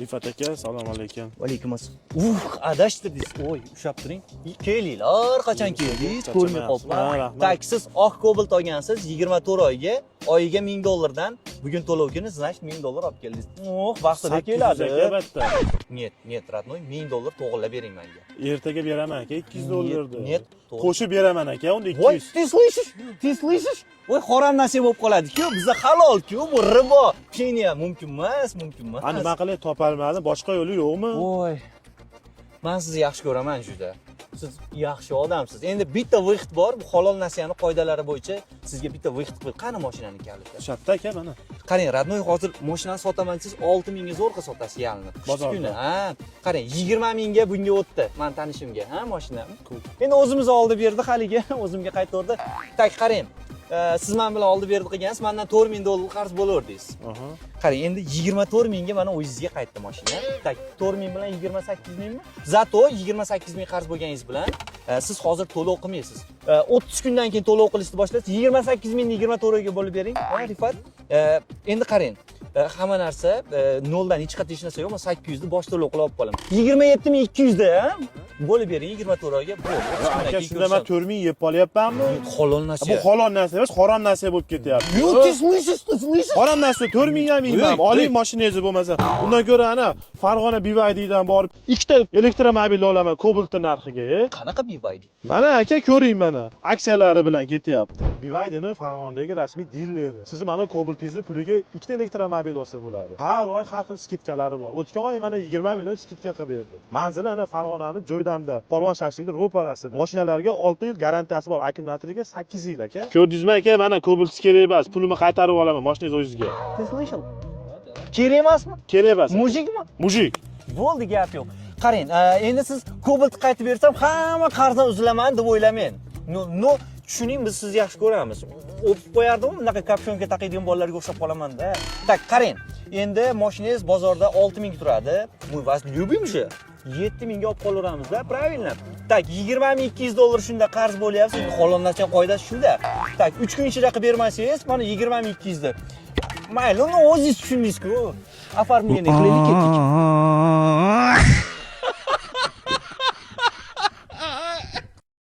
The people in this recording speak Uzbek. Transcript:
Rifat aka, assalomu alaykum. Va alaykum assalom. Adashtirdingiz. Oy, ushab turing. Kelinglar, qachon keldingiz? Ko'rmay qolibman. Taksiz oq Cobalt olgansiz 24 oyga, oyiga $1000 dan. Bugun to'lov kuni, значит, $1000 olib keldingiz. Vaqtida keladi. Net, Ratnoy, $1000 to'g'irlab bering menga. Ertaga beraman aka, $200. Net. Qo'shib beraman aka, unda Voy, 200. Ты слышишь? Voy, harom narsa bo'lib qoladi-ku, bizda halol-ku, bu ribo. Keyin mumkin emas. Ana nima qilay topolmadim, boshqa yo'li yo'qmi? Voy. Men sizni yaxshi ko'raman juda. Siz yaxshi odamsiz. Endi bitta vaqt bor, bu halol narsani qoidalari bo'yicha sizga bitta vaqt qo'yib, qani mashinani kaliti. Shatda aka mana. Qarang, Radnoy hozir mashinani sotaman siz 6000 ga zo'rqa sotasiz yalni. Kuni, ha. Qarang, 20 ga bunga o'tdi. Men tanishimga, ha, mashina. Endi o'zimiz oldi berdi haliga, o'zimga qaytardi. Tak, qarang. Siz men bilan oldi berdi qilgansiz, mendan $4000 qarz bo'lardingiz. Qarang, endi 24000 ga mana o'zingizga qaytdi mashina. Tak, 4000 bilan 28000 mi? Zato 28000 qarz bo'lganingiz bilan siz hozir to'lov qilmaysiz. 30 kundan keyin to'lov qilishni boshlaysiz. 28000 ni 24 ga bo'lib bering. Ha, Rifat. Endi qarang. Hamma narsa noldan hech qanday hech narsa yo'q. Men 800 ni bosh to'lov qilib olib qolaman. 27200 da, ha? Bo'lib bering 24 oyga. Aka, shunda men 4000 yeb qolyapmanmi? Halol narsa. Bu halol narsa emas, harom narsa bo'lib ketyapti. Yo'q, ты слышишь? Harom narsa 4000 ham yeyman. Oling mashinangizni bo'lmasa. Undan ko'ra ana Farg'ona BYDdan borib ikkita elektromobil olaman Cobalt narxiga. Qanaqa BYD? Mana aka ko'ring mana. Aksiyalari bilan ketyapti. BYDni Farg'onadagi rasmiy dilleri. Siz mana Cobaltingizni puliga ikkita elektromobil olsa bo'ladi. Har oy har xil skidkalari bor. O'tgan oy mana 20 million skidka qilib berdi. Manzili ana Farg'onaning Joydamda, Polvon shaharida ro'parasida. Mashinalarga 6 yil garantiyasi bor, akkumulyatoriga 8 yil aka. Ko'rdingizmi aka, mana Cobalt kerak emas, pulimni qaytarib olaman mashinangiz o'zingizga. Ты слышал? Kerak emasmi? Kerak emas. Mujikmi? Mujik. Bo'ldi, gap yo'q. Qarang, endi siz Cobalt qaytib bersam, hamma qarzdan uzilaman deb o'ylamang. No, tushuning, biz sizni yaxshi ko'ramiz. O'pib qo'yardim, bunaqa kapshonga taqiydigan bolalarga o'xshab qolaman-da. Tak, qarang. Endi mashinangiz bozorda 6000 turadi. Мы вас любим же. 7000 ga olib qolaveramiz-da, правильно? Tak, $20200 shunda qarz bo'lyapti. Holonlarcha qoidasi shunda. Tak, 3 kun ichida qilib bermasangiz, mana 20200 Mayli, uni o'zingiz tushundingiz-ku. Оформление qilaylik ketdik.